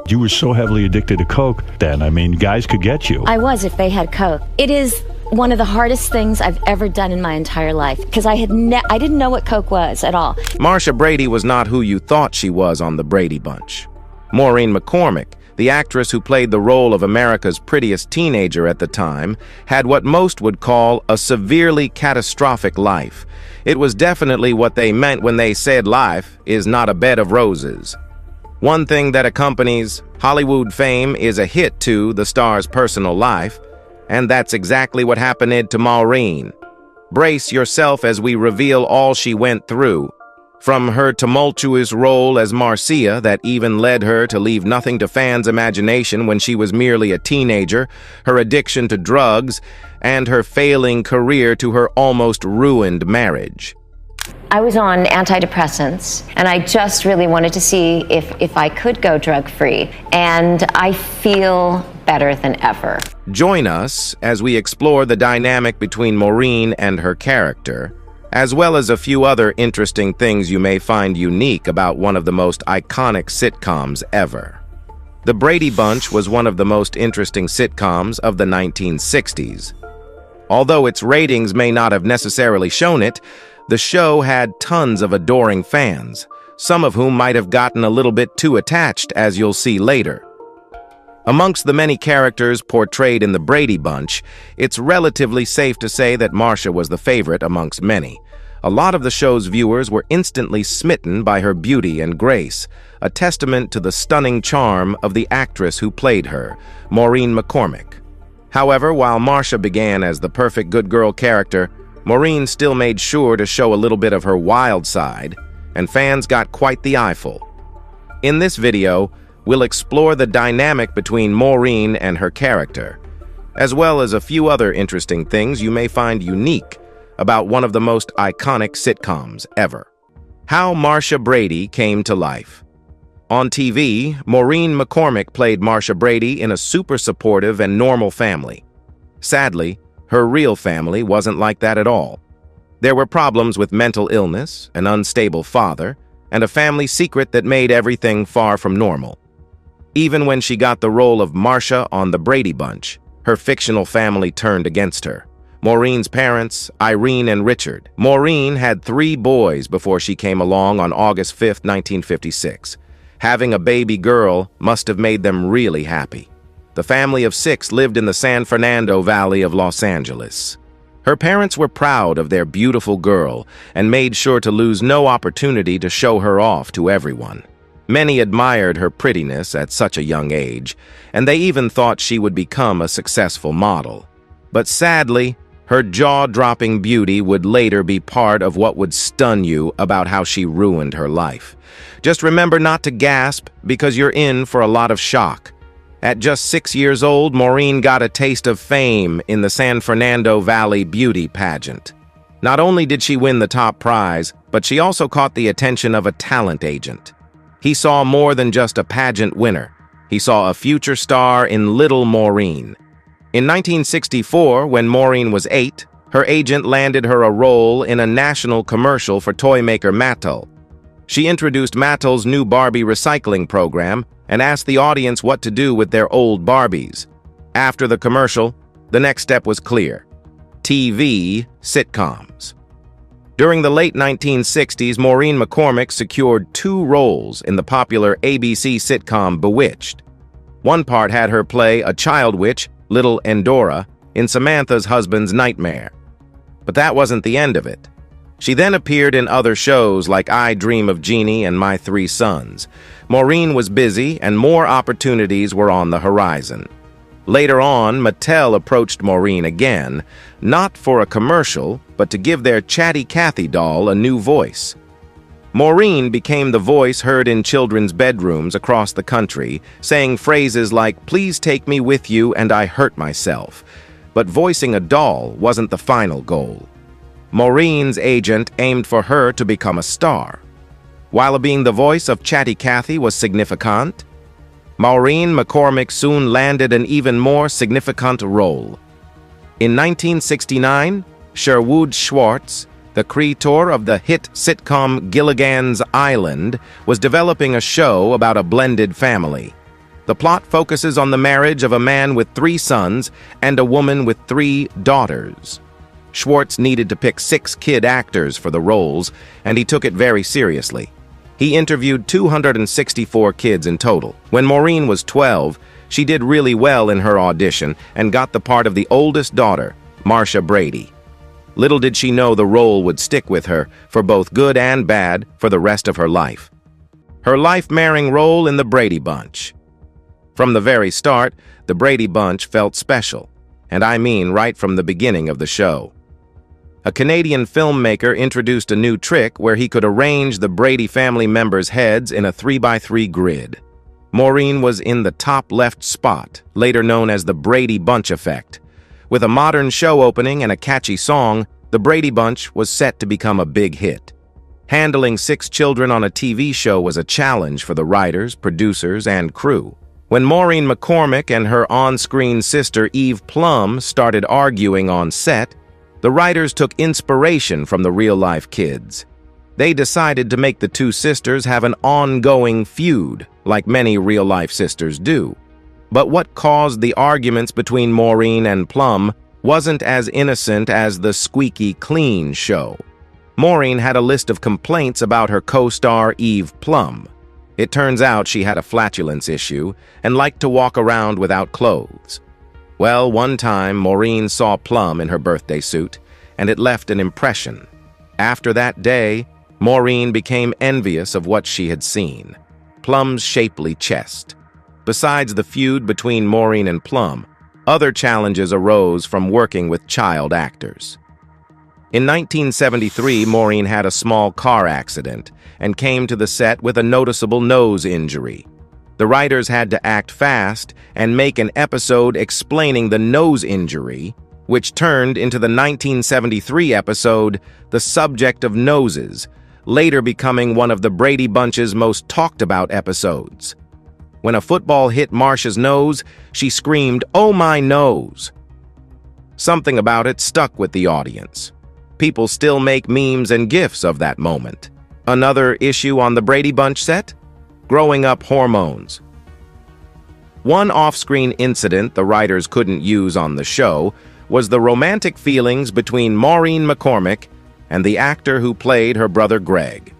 You were so heavily addicted to coke then. I mean, guys could get you. I was if they had coke. It is one of the hardest things I've ever done in my entire life because I didn't know what coke was at all. Marcia Brady was not who you thought she was on the Brady Bunch. Maureen McCormick, the actress who played the role of America's prettiest teenager at the time, had what most would call a severely catastrophic life. It was definitely what they meant when they said life is not a bed of roses. One thing that accompanies Hollywood fame is a hit to the star's personal life, and that's exactly what happened to Maureen. Brace yourself as we reveal all she went through, from her tumultuous role as Marcia that even led her to leave nothing to fans' imagination when she was merely a teenager, her addiction to drugs, and her failing career to her almost ruined marriage. I was on antidepressants, and I just really wanted to see if I could go drug-free, and I feel better than ever. Join us as we explore the dynamic between Maureen and her character, as well as a few other interesting things you may find unique about one of the most iconic sitcoms ever. The Brady Bunch was one of the most interesting sitcoms of the 1960s. Although its ratings may not have necessarily shown it, the show had tons of adoring fans, some of whom might have gotten a little bit too attached, as you'll see later. Amongst the many characters portrayed in the Brady Bunch, it's relatively safe to say that Marcia was the favorite amongst many. A lot of the show's viewers were instantly smitten by her beauty and grace, a testament to the stunning charm of the actress who played her, Maureen McCormick. However, while Marcia began as the perfect good girl character, Maureen still made sure to show a little bit of her wild side, and fans got quite the eyeful. In this video, we'll explore the dynamic between Maureen and her character, as well as a few other interesting things you may find unique about one of the most iconic sitcoms ever. How Marcia Brady came to life. On TV, Maureen McCormick played Marcia Brady in a super supportive and normal family. Sadly, her real family wasn't like that at all. There were problems with mental illness, an unstable father, and a family secret that made everything far from normal. Even when she got the role of Marcia on the Brady Bunch, her fictional family turned against her. Maureen's parents, Irene and Richard. Maureen had 3 boys before she came along on August 5, 1956. Having a baby girl must have made them really happy. The family of 6 lived in the San Fernando Valley of Los Angeles. Her parents were proud of their beautiful girl and made sure to lose no opportunity to show her off to everyone. Many admired her prettiness at such a young age, and they even thought she would become a successful model. But sadly, her jaw-dropping beauty would later be part of what would stun you about how she ruined her life. Just remember not to gasp, because you're in for a lot of shock. At just 6 years old, Maureen got a taste of fame in the San Fernando Valley beauty pageant. Not only did she win the top prize, but she also caught the attention of a talent agent. He saw more than just a pageant winner. He saw a future star in little Maureen. In 1964, when Maureen was 8, her agent landed her a role in a national commercial for toy maker Mattel. She introduced Mattel's new Barbie recycling program and asked the audience what to do with their old Barbies. After the commercial, the next step was clear: TV sitcoms. During the late 1960s, Maureen McCormick secured 2 roles in the popular ABC sitcom Bewitched. One part had her play a child witch, Little Endora, in Samantha's husband's nightmare. But that wasn't the end of it. She then appeared in other shows like I Dream of Jeannie and My 3 Sons. Maureen was busy, and more opportunities were on the horizon. Later on, Mattel approached Maureen again, not for a commercial, but to give their Chatty Cathy doll a new voice. Maureen became the voice heard in children's bedrooms across the country, saying phrases like, "Please take me with you," and "I hurt myself." But voicing a doll wasn't the final goal. Maureen's agent aimed for her to become a star. While being the voice of Chatty Cathy was significant, Maureen McCormick soon landed an even more significant role. In 1969, Sherwood Schwartz, the creator of the hit sitcom Gilligan's Island, was developing a show about a blended family. The plot focuses on the marriage of a man with 3 sons and a woman with 3 daughters. Schwartz needed to pick 6 kid actors for the roles, and he took it very seriously. He interviewed 264 kids in total. When Maureen was 12, she did really well in her audition and got the part of the oldest daughter, Marcia Brady. Little did she know the role would stick with her, for both good and bad, for the rest of her life. Her life-marring role in the Brady Bunch. From the very start, the Brady Bunch felt special, and I mean right from the beginning of the show. A Canadian filmmaker introduced a new trick where he could arrange the Brady family members' heads in a 3x3 grid. Maureen was in the top left spot, later known as the Brady Bunch effect. With a modern show opening and a catchy song, the Brady Bunch was set to become a big hit. Handling 6 children on a TV show was a challenge for the writers, producers, and crew. When Maureen McCormick and her on-screen sister Eve Plum started arguing on set, the writers took inspiration from the real-life kids. They decided to make the 2 sisters have an ongoing feud, like many real-life sisters do. But what caused the arguments between Maureen and Plum wasn't as innocent as the squeaky clean show. Maureen had a list of complaints about her co-star Eve Plum. It turns out she had a flatulence issue and liked to walk around without clothes. Well, one time Maureen saw Plum in her birthday suit, and it left an impression. After that day, Maureen became envious of what she had seen. Plum's shapely chest. Besides the feud between Maureen and Plum, other challenges arose from working with child actors. In 1973, Maureen had a small car accident and came to the set with a noticeable nose injury. The writers had to act fast and make an episode explaining the nose injury, which turned into the 1973 episode The Subject of Noses, later becoming one of the Brady Bunch's most talked-about episodes. When a football hit Marcia's nose, she screamed, "Oh my nose!" Something about it stuck with the audience. People still make memes and GIFs of that moment. Another issue on the Brady Bunch set? Growing up hormones. One off-screen incident the writers couldn't use on the show was the romantic feelings between Maureen McCormick and the actor who played her brother Greg.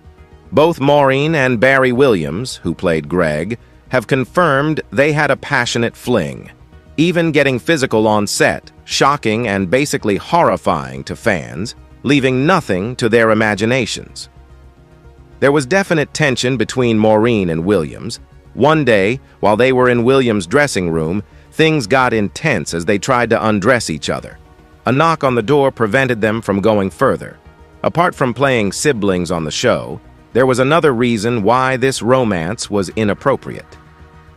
Both Maureen and Barry Williams, who played Greg, have confirmed they had a passionate fling, even getting physical on set, shocking and basically horrifying to fans, leaving nothing to their imaginations. There was definite tension between Maureen and Williams. One day, while they were in Williams' dressing room, things got intense as they tried to undress each other. A knock on the door prevented them from going further. Apart from playing siblings on the show, there was another reason why this romance was inappropriate.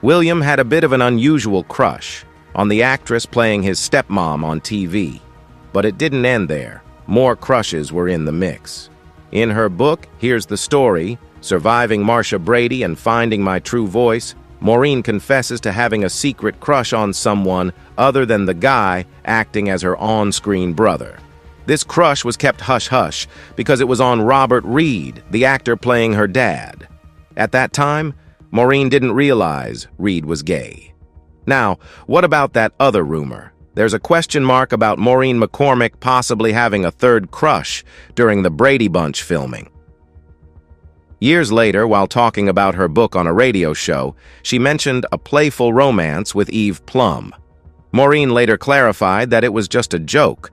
William had a bit of an unusual crush on the actress playing his stepmom on TV. But it didn't end there. More crushes were in the mix. In her book, Here's the Story, Surviving Marcia Brady and Finding My True Voice, Maureen confesses to having a secret crush on someone other than the guy acting as her on-screen brother. This crush was kept hush-hush because it was on Robert Reed, the actor playing her dad. At that time, Maureen didn't realize Reed was gay. Now, what about that other rumor? There's a question mark about Maureen McCormick possibly having a third crush during the Brady Bunch filming. Years later, while talking about her book on a radio show, she mentioned a playful romance with Eve Plum. Maureen later clarified that it was just a joke,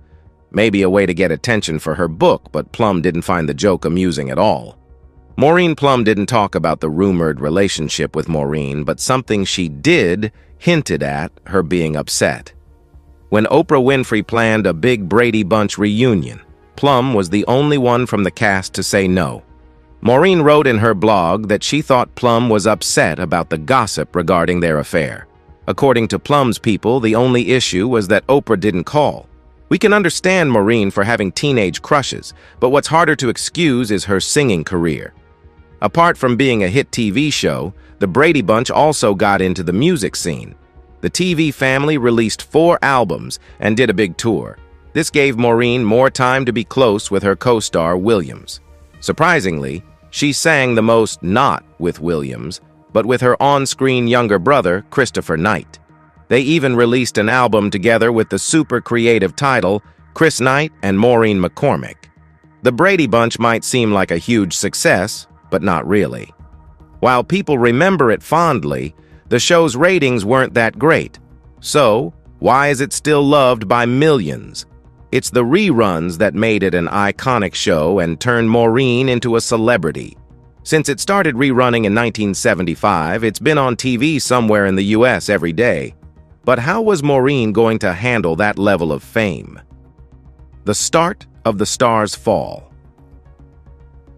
maybe a way to get attention for her book, but Plum didn't find the joke amusing at all. Maureen Plum didn't talk about the rumored relationship with Maureen, but something she did hinted at her being upset. When Oprah Winfrey planned a big Brady Bunch reunion, Plum was the only one from the cast to say no. Maureen wrote in her blog that she thought Plum was upset about the gossip regarding their affair. According to Plum's people, the only issue was that Oprah didn't call. We can understand Maureen for having teenage crushes, but what's harder to excuse is her singing career. Apart from being a hit TV show, the Brady Bunch also got into the music scene. The TV family released 4 albums and did a big tour. This gave Maureen more time to be close with her co-star Williams. Surprisingly, she sang the most not with Williams, but with her on-screen younger brother, Christopher Knight. They even released an album together with the super creative title, Chris Knight and Maureen McCormick. The Brady Bunch might seem like a huge success, but not really. While people remember it fondly, the show's ratings weren't that great. So, why is it still loved by millions? It's the reruns that made it an iconic show and turned Maureen into a celebrity. Since it started rerunning in 1975, it's been on TV somewhere in the US every day. But how was Maureen going to handle that level of fame? The start of the star's fall.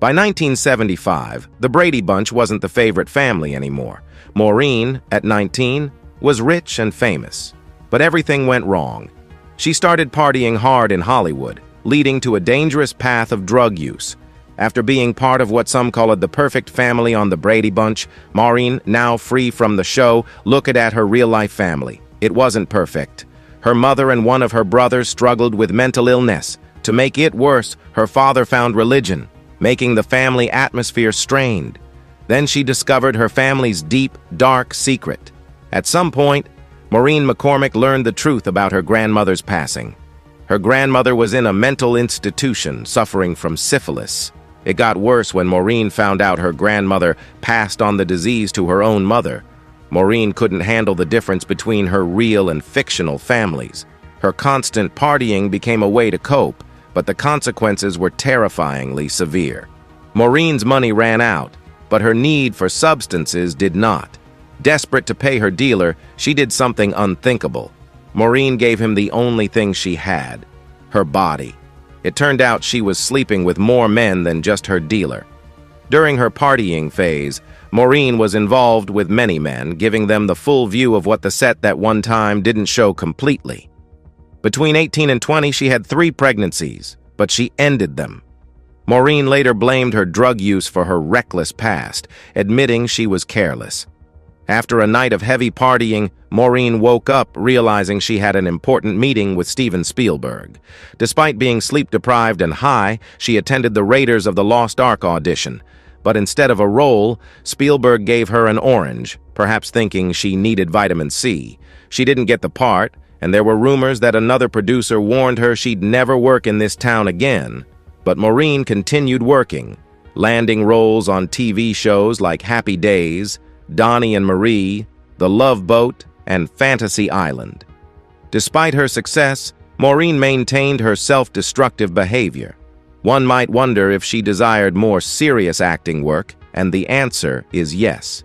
By 1975, the Brady Bunch wasn't the favorite family anymore. Maureen, at 19, was rich and famous. But everything went wrong. She started partying hard in Hollywood, leading to a dangerous path of drug use. After being part of what some call the perfect family on the Brady Bunch, Maureen, now free from the show, looked at her real-life family. It wasn't perfect. Her mother and one of her brothers struggled with mental illness. To make it worse, her father found religion, making the family atmosphere strained. Then she discovered her family's deep, dark secret. At some point, Maureen McCormick learned the truth about her grandmother's passing. Her grandmother was in a mental institution, suffering from syphilis. It got worse when Maureen found out her grandmother passed on the disease to her own mother. Maureen couldn't handle the difference between her real and fictional families. Her constant partying became a way to cope, but the consequences were terrifyingly severe. Maureen's money ran out, but her need for substances did not. Desperate to pay her dealer, she did something unthinkable. Maureen gave him the only thing she had, her body. It turned out she was sleeping with more men than just her dealer. During her partying phase, Maureen was involved with many men, giving them the full view of what the set that one time didn't show completely. Between 18 and 20, she had 3 pregnancies, but she ended them. Maureen later blamed her drug use for her reckless past, admitting she was careless. After a night of heavy partying, Maureen woke up realizing she had an important meeting with Steven Spielberg. Despite being sleep-deprived and high, she attended the Raiders of the Lost Ark audition. But instead of a role, Spielberg gave her an orange, perhaps thinking she needed vitamin C. She didn't get the part, and there were rumors that another producer warned her she'd never work in this town again. But Maureen continued working, landing roles on TV shows like Happy Days, Donnie and Marie, The Love Boat, and Fantasy Island. Despite her success, Maureen maintained her self-destructive behavior. One might wonder if she desired more serious acting work, and the answer is yes.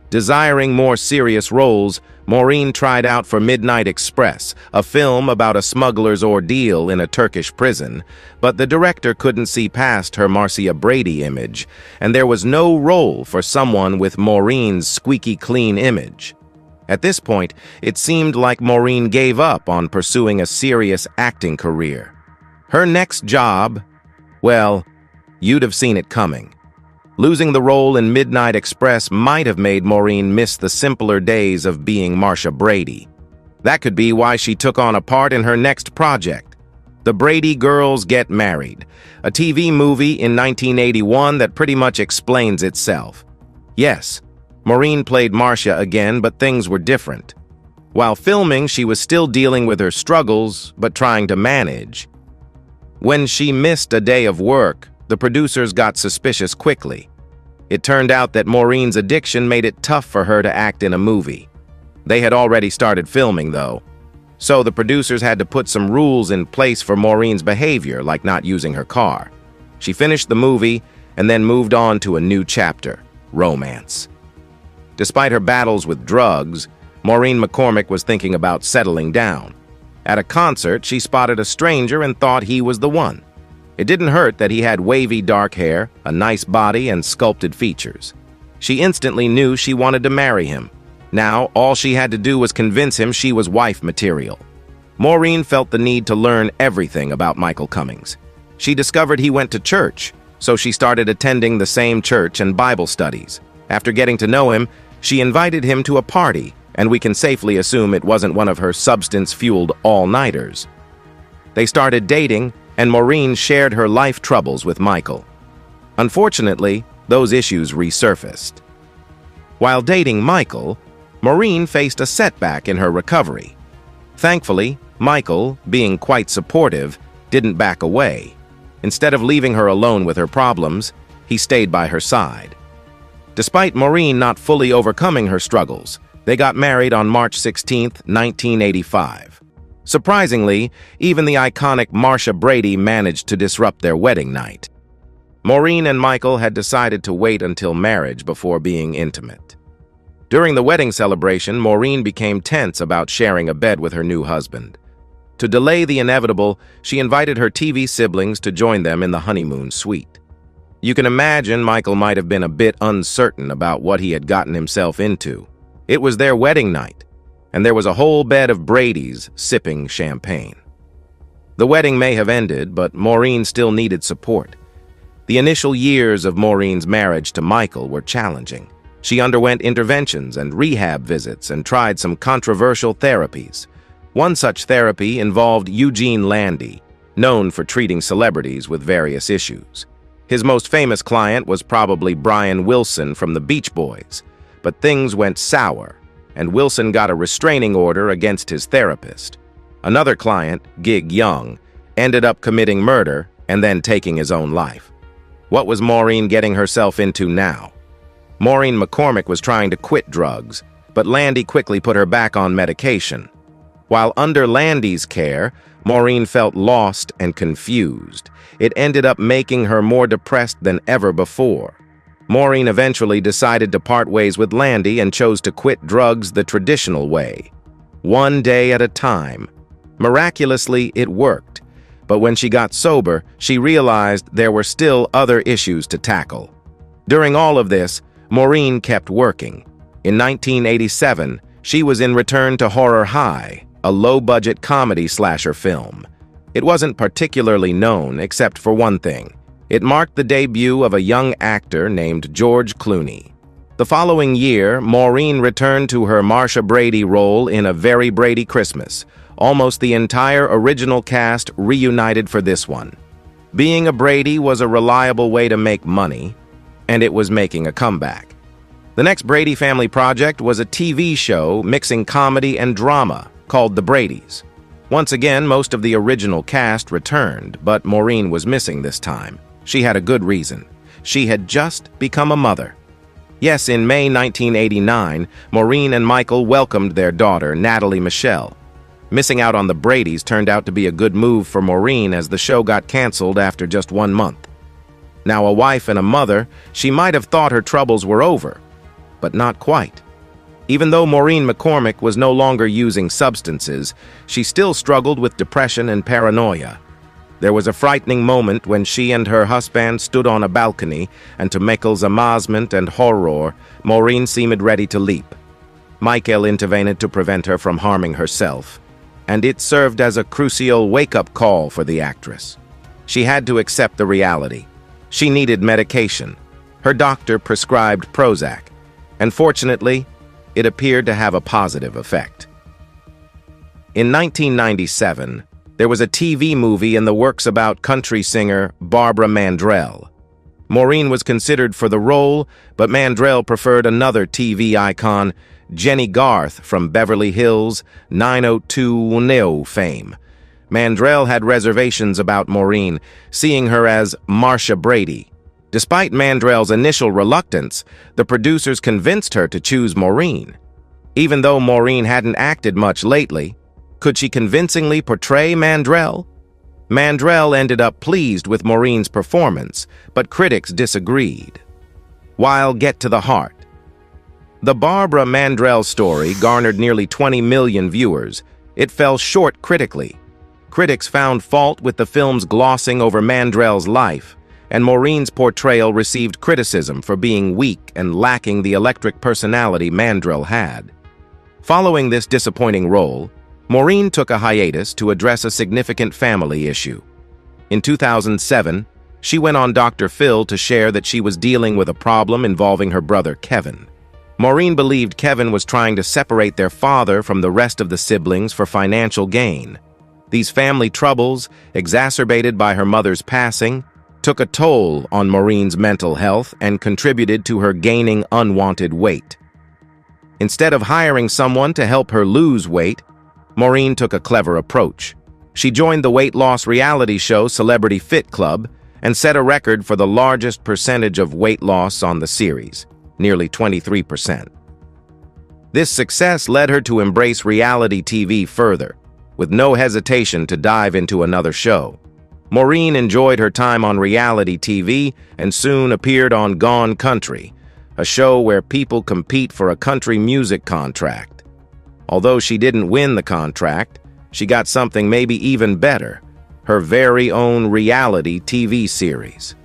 Desiring more serious roles, Maureen tried out for Midnight Express, a film about a smuggler's ordeal in a Turkish prison, but the director couldn't see past her Marcia Brady image, and there was no role for someone with Maureen's squeaky clean image. At this point, it seemed like Maureen gave up on pursuing a serious acting career. Her next job, well, you'd have seen it coming. Losing the role in Midnight Express might have made Maureen miss the simpler days of being Marcia Brady. That could be why she took on a part in her next project, The Brady Girls Get Married, a TV movie in 1981 that pretty much explains itself. Yes, Maureen played Marcia again, but things were different. While filming, she was still dealing with her struggles, but trying to manage. When she missed a day of work, the producers got suspicious quickly. It turned out that Maureen's addiction made it tough for her to act in a movie. They had already started filming, though. So the producers had to put some rules in place for Maureen's behavior, like not using her car. She finished the movie and then moved on to a new chapter, romance. Despite her battles with drugs, Maureen McCormick was thinking about settling down. At a concert, she spotted a stranger and thought he was the one. It didn't hurt that he had wavy dark hair, a nice body, and sculpted features. She instantly knew she wanted to marry him. Now, all she had to do was convince him she was wife material. Maureen felt the need to learn everything about Michael Cummings. She discovered he went to church, so she started attending the same church and Bible studies. After getting to know him, she invited him to a party, and we can safely assume it wasn't one of her substance-fueled all-nighters. They started dating, and Maureen shared her life troubles with Michael. Unfortunately, those issues resurfaced. While dating Michael, Maureen faced a setback in her recovery. Thankfully, Michael, being quite supportive, didn't back away. Instead of leaving her alone with her problems, he stayed by her side. Despite Maureen not fully overcoming her struggles, they got married on March 16, 1985. Surprisingly, even the iconic Marcia Brady managed to disrupt their wedding night. Maureen and Michael had decided to wait until marriage before being intimate. During the wedding celebration, Maureen became tense about sharing a bed with her new husband. To delay the inevitable, she invited her TV siblings to join them in the honeymoon suite. You can imagine Michael might have been a bit uncertain about what he had gotten himself into. It was their wedding night, and there was a whole bed of Bradys sipping champagne. The wedding may have ended, but Maureen still needed support. The initial years of Maureen's marriage to Michael were challenging. She underwent interventions and rehab visits and tried some controversial therapies. One such therapy involved Eugene Landy, known for treating celebrities with various issues. His most famous client was probably Brian Wilson from the Beach Boys, but things went sour, and Wilson got a restraining order against his therapist. Another client, Gig Young, ended up committing murder and then taking his own life. What was Maureen getting herself into now? Maureen McCormick was trying to quit drugs, but Landy quickly put her back on medication. While under Landy's care, Maureen felt lost and confused. It ended up making her more depressed than ever before. Maureen eventually decided to part ways with Landy and chose to quit drugs the traditional way, one day at a time. Miraculously, it worked, but when she got sober, she realized there were still other issues to tackle. During all of this, Maureen kept working. In 1987, she was in Return to Horror High, a low-budget comedy slasher film. It wasn't particularly known, except for one thing. It marked the debut of a young actor named George Clooney. The following year, Maureen returned to her Marcia Brady role in A Very Brady Christmas. Almost the entire original cast reunited for this one. Being a Brady was a reliable way to make money, and it was making a comeback. The next Brady family project was a TV show mixing comedy and drama called The Bradys. Once again, most of the original cast returned, but Maureen was missing this time. She had a good reason. She had just become a mother. Yes, in May 1989, Maureen and Michael welcomed their daughter, Natalie Michelle. Missing out on the Bradys turned out to be a good move for Maureen as the show got canceled after just 1 month. Now a wife and a mother, she might have thought her troubles were over, but not quite. Even though Maureen McCormick was no longer using substances, she still struggled with depression and paranoia. There was a frightening moment when she and her husband stood on a balcony, and to Michael's amazement and horror, Maureen seemed ready to leap. Michael intervened to prevent her from harming herself, and it served as a crucial wake-up call for the actress. She had to accept the reality. She needed medication. Her doctor prescribed Prozac, and fortunately, it appeared to have a positive effect. In 1997, there was a TV movie in the works about country singer Barbara Mandrell. Maureen was considered for the role, but Mandrell preferred another TV icon, Jenny Garth from Beverly Hills 90210 fame. Mandrell had reservations about Maureen, seeing her as Marcia Brady. Despite Mandrell's initial reluctance, the producers convinced her to choose Maureen. Even though Maureen hadn't acted much lately, could she convincingly portray Mandrell? Mandrell ended up pleased with Maureen's performance, but critics disagreed. While get to the heart. The Barbara Mandrell story garnered nearly 20 million viewers. It fell short critically. Critics found fault with the film's glossing over Mandrell's life, and Maureen's portrayal received criticism for being weak and lacking the electric personality Mandrell had. Following this disappointing role, Maureen took a hiatus to address a significant family issue. In 2007, she went on Dr. Phil to share that she was dealing with a problem involving her brother Kevin. Maureen believed Kevin was trying to separate their father from the rest of the siblings for financial gain. These family troubles, exacerbated by her mother's passing, took a toll on Maureen's mental health and contributed to her gaining unwanted weight. Instead of hiring someone to help her lose weight, Maureen took a clever approach. She joined the weight loss reality show Celebrity Fit Club and set a record for the largest percentage of weight loss on the series, nearly 23%. This success led her to embrace reality TV further, with no hesitation to dive into another show. Maureen enjoyed her time on reality TV and soon appeared on Gone Country, a show where people compete for a country music contract. Although she didn't win the contract, she got something maybe even better, her very own reality TV series.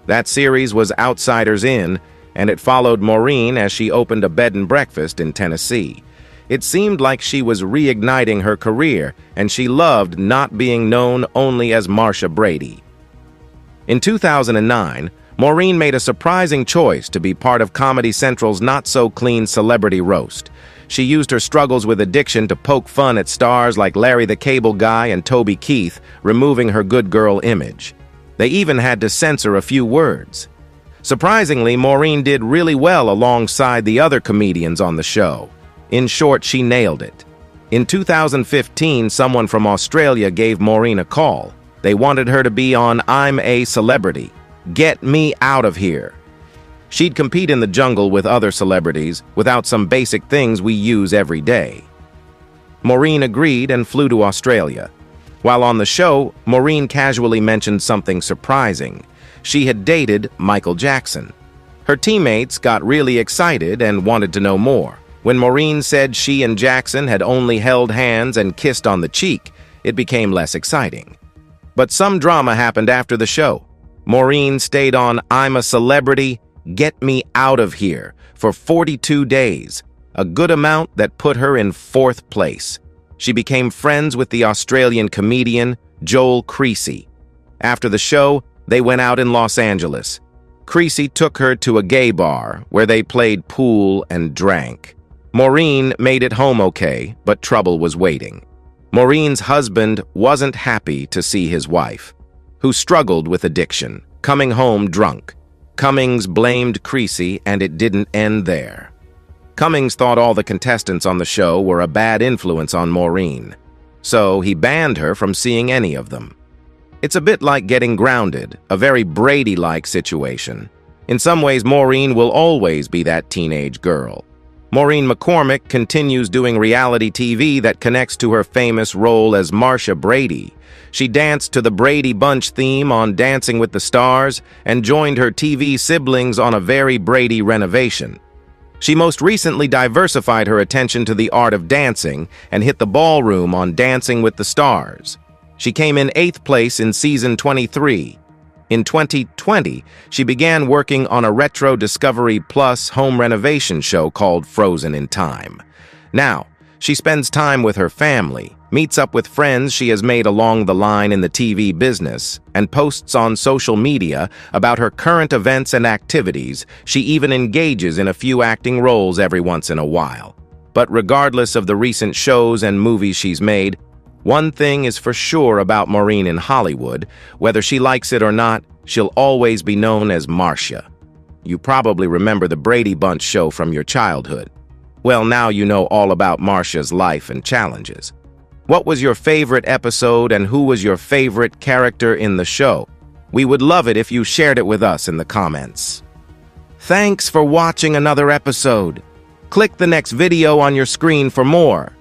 That series was Outsiders In, and it followed Maureen as she opened a bed and breakfast in Tennessee. It seemed like she was reigniting her career, and she loved not being known only as Marcia Brady. In 2009, Maureen made a surprising choice to be part of Comedy Central's not-so-clean celebrity roast. She used her struggles with addiction to poke fun at stars like Larry the Cable Guy and Toby Keith, removing her good girl image. They even had to censor a few words. Surprisingly, Maureen did really well alongside the other comedians on the show. In short, she nailed it. In 2015, someone from Australia gave Maureen a call. They wanted her to be on I'm a Celebrity. Get me out of here. She'd compete in the jungle with other celebrities without some basic things we use every day. Maureen agreed and flew to Australia. While on the show, Maureen casually mentioned something surprising. She had dated Michael Jackson. Her teammates got really excited and wanted to know more. When Maureen said she and Jackson had only held hands and kissed on the cheek, it became less exciting. But some drama happened after the show. Maureen stayed on I'm a Celebrity, Get Me Out of Here for 42 days, a good amount that put her in 4th place. She became friends with the Australian comedian Joel Creasy. After the show, they went out in Los Angeles. Creasy took her to a gay bar where they played pool and drank. Maureen made it home okay, but trouble was waiting. Maureen's husband wasn't happy to see his wife, who struggled with addiction, coming home drunk. Cummings blamed Creasy, and it didn't end there. Cummings thought all the contestants on the show were a bad influence on Maureen, so he banned her from seeing any of them. It's a bit like getting grounded, a very Brady-like situation. In some ways, Maureen will always be that teenage girl. Maureen McCormick continues doing reality TV that connects to her famous role as Marcia Brady. She danced to the Brady Bunch theme on Dancing with the Stars and joined her TV siblings on a very Brady renovation. She most recently diversified her attention to the art of dancing and hit the ballroom on Dancing with the Stars. She came in 8th place in season 23. In 2020, she began working on a retro Discovery Plus home renovation show called Frozen in Time. Now, she spends time with her family, meets up with friends she has made along the line in the TV business, and posts on social media about her current events and activities. She even engages in a few acting roles every once in a while. But regardless of the recent shows and movies she's made, one thing is for sure about Maureen in Hollywood: whether she likes it or not, she'll always be known as Marcia. You probably remember the Brady Bunch show from your childhood. Well, now you know all about Marcia's life and challenges. What was your favorite episode and who was your favorite character in the show? We would love it if you shared it with us in the comments. Thanks for watching another episode. Click the next video on your screen for more.